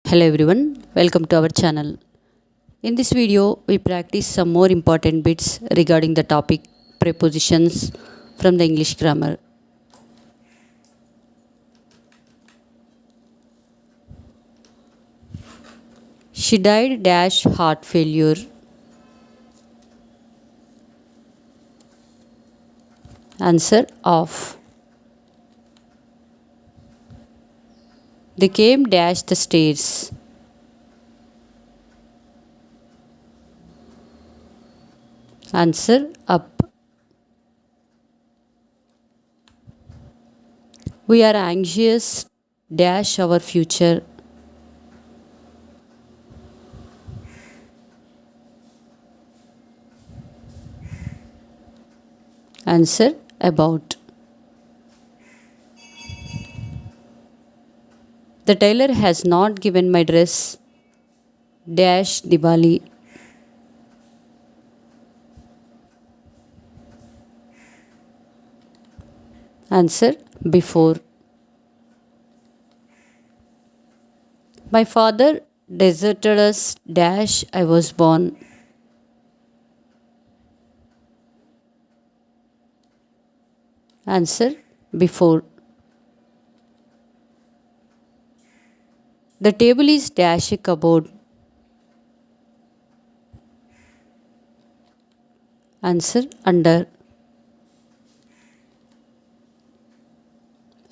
Hello everyone, welcome to our channel. In this video, we practice some more important bits regarding the topic prepositions from the English grammar. She died dash heart failure. Answer off. They came dash the stairs. Answer up. We are anxious dash our future. Answer about. The tailor has not given my dress dash Diwali. Answer before. My father deserted us dash I was born. Answer before. The table is dash a cupboard. Answer under.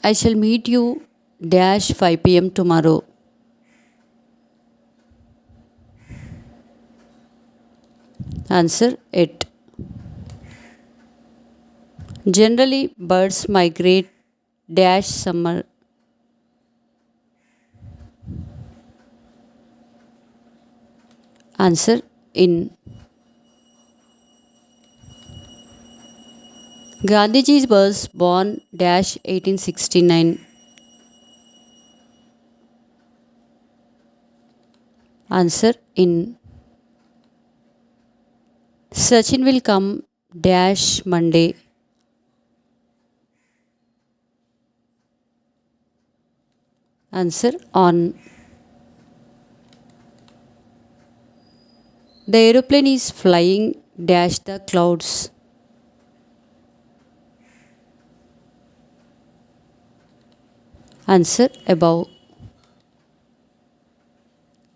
I shall meet you dash 5 p.m. tomorrow. Answer it. Generally, birds migrate dash summer. Answer in. Gandhiji was born dash 1869. Answer in. Sachin will come dash Monday. Answer on. The aeroplane is flying dash the clouds. Answer above.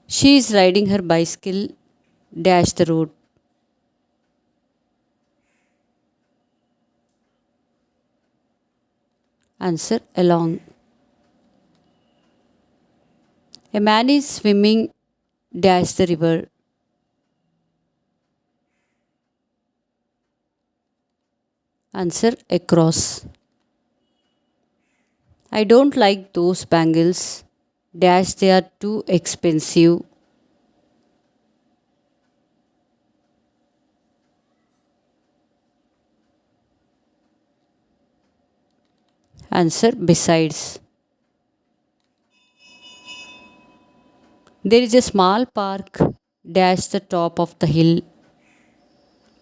She is riding her bicycle dash the road. Answer along. A man is swimming dash the river. Answer across. I don't like those bangles dash they are too expensive. Answer besides. There is a small park dash the top of the hill.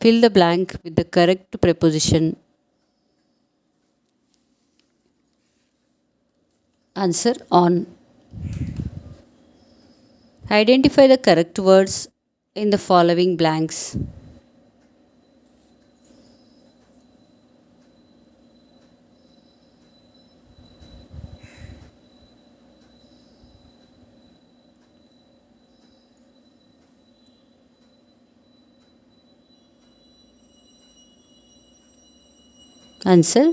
Fill the blank with the correct preposition. Answer on. Identify the correct words in the following blanks. Answer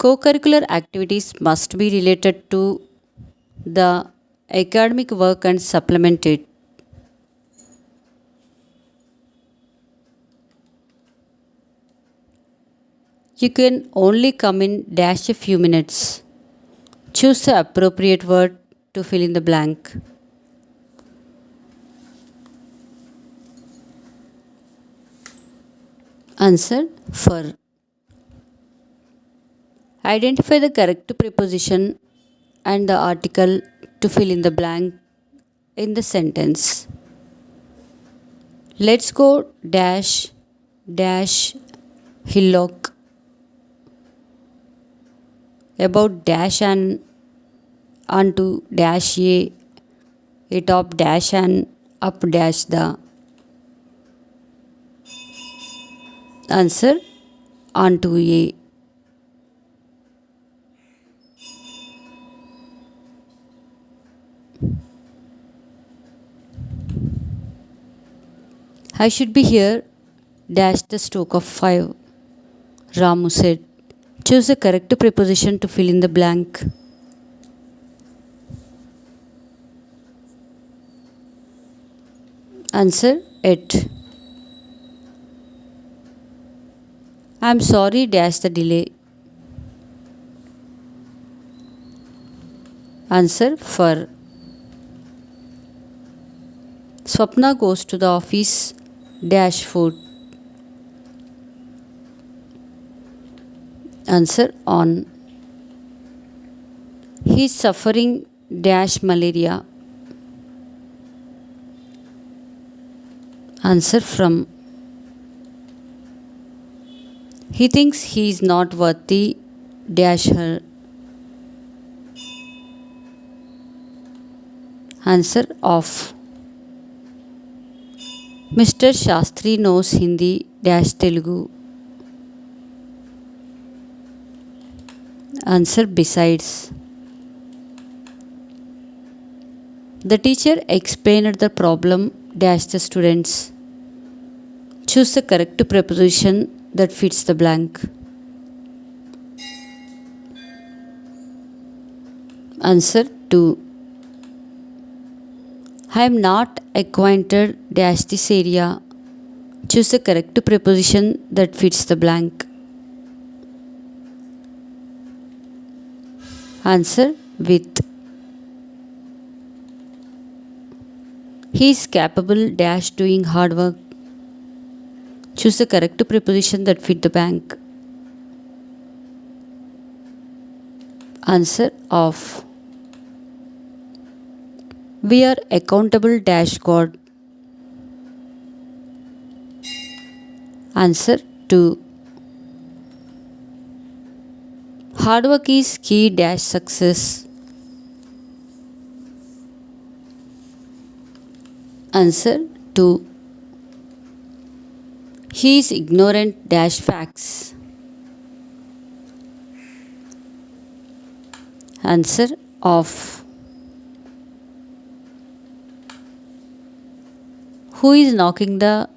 co-curricular activities must be related to the academic work and supplement it. You can only come in dash a few minutes. Choose the appropriate word to fill in the blank. Answer for. Identify the correct preposition and the article to fill in the blank in the sentence. Let's go dash dash hillock about dash and onto dash a top dash and up dash the answer onto a. I should be here dash the stroke of 5, Ramu said. Choose the correct preposition to fill in the blank. Answer it. I am sorry dash the delay. Answer for. Swapna goes to the office dash food. Answer on. He is suffering dash malaria. Answer from. He thinks he is not worthy dash her. Answer of. Mr. Shastri knows Hindi dash Telugu. Answer besides. The teacher explained the problem dash the students. Choose the correct preposition that fits the blank. Answer 2. I am not acquainted dash this area. Choose the correct preposition that fits the blank. Answer with. He is capable dash doing hard work. Choose the correct preposition that fit the blank. Answer of. We are accountable dash God. Answer 2. Hard work is key dash success. Answer 2. He is ignorant dash facts. Answer of. Who is knocking dash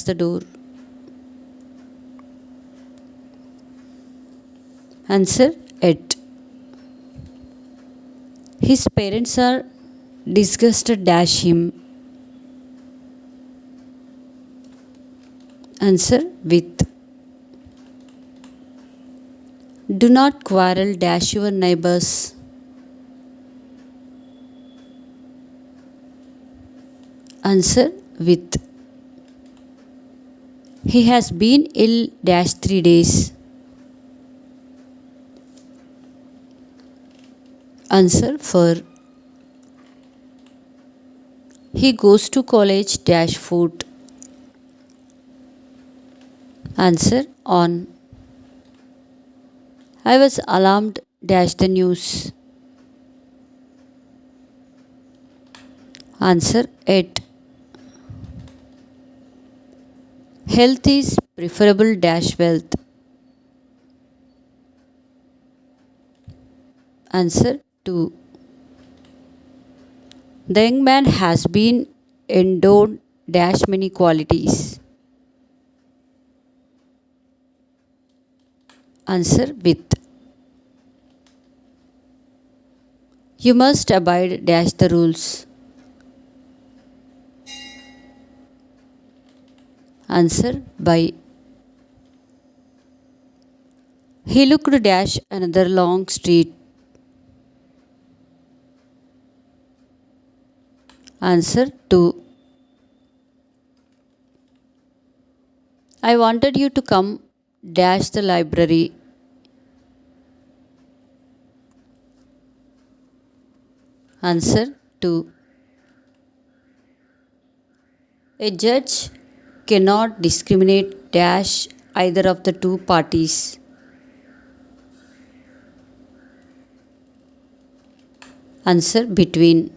the door? Answer it. His parents are disgusted dash him. Answer with. Do not quarrel dash your neighbors. Answer with. He has been ill dash 3 days. Answer for. He goes to college dash foot. Answer on. I was alarmed dash the news. Answer it. Health is preferable dash wealth. Answer 2. The young man has been endowed dash many qualities. Answer with. You must abide dash the rules. Answer by. He looked dash another long street. Answer 2. I wanted you to come dash the library. Answer 2. A judge cannot discriminate dash either of the two parties. Answer between.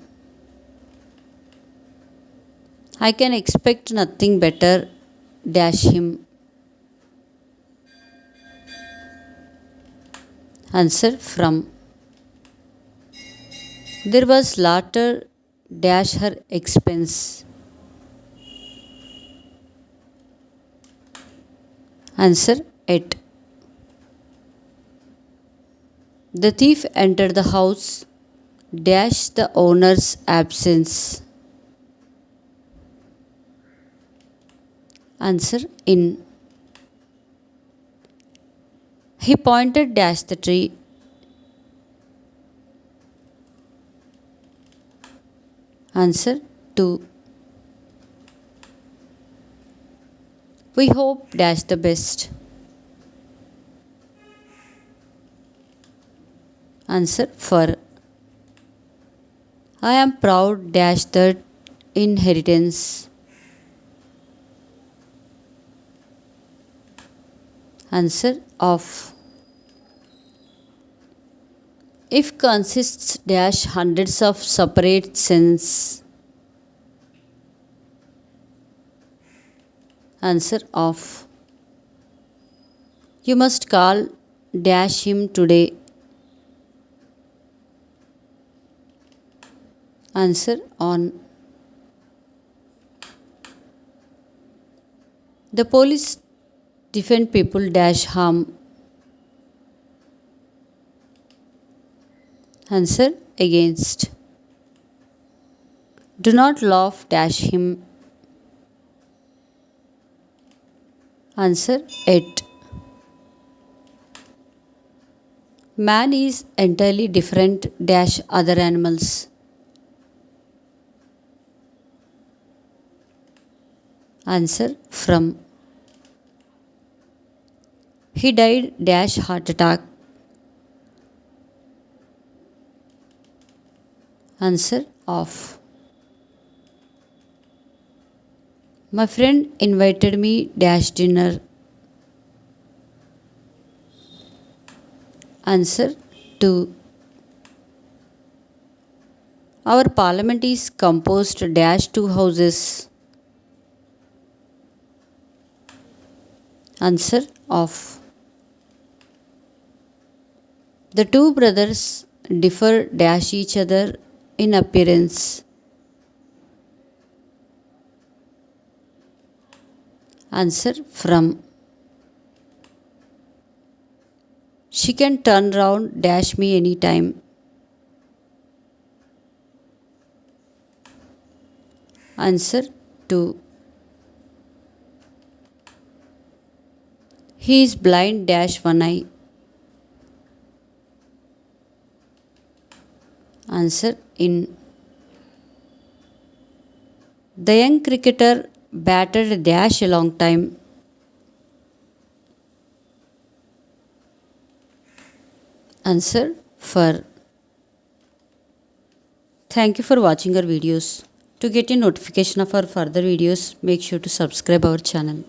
I can expect nothing better dash him. Answer from. There was laughter dash her expense. Answer at. The thief entered the house dash the owner's absence. Answer in. He pointed dash the tree. Answer to. We hope dash the best. Answer for. I am proud dash the inheritance. Answer of. If consists dash hundreds of separate cents. Answer of. You must call dash him today. Answer on. The police defend people dash harm. Answer against. Do not laugh dash him. Answer at. Man is entirely different dash other animals. Answer from. He died dash heart attack. Answer of. My friend invited me dash dinner. Answer to. Our parliament is composed dash two houses. Answer of. The two brothers differ dash each other in appearance. Answer from. She can turn round dash me anytime. Answer to. He is blind dash one eye. Answer in. The young cricketer batted dash a long time. Answer for. Thank you for watching our videos. To get a notification of our further videos, make sure to subscribe our channel.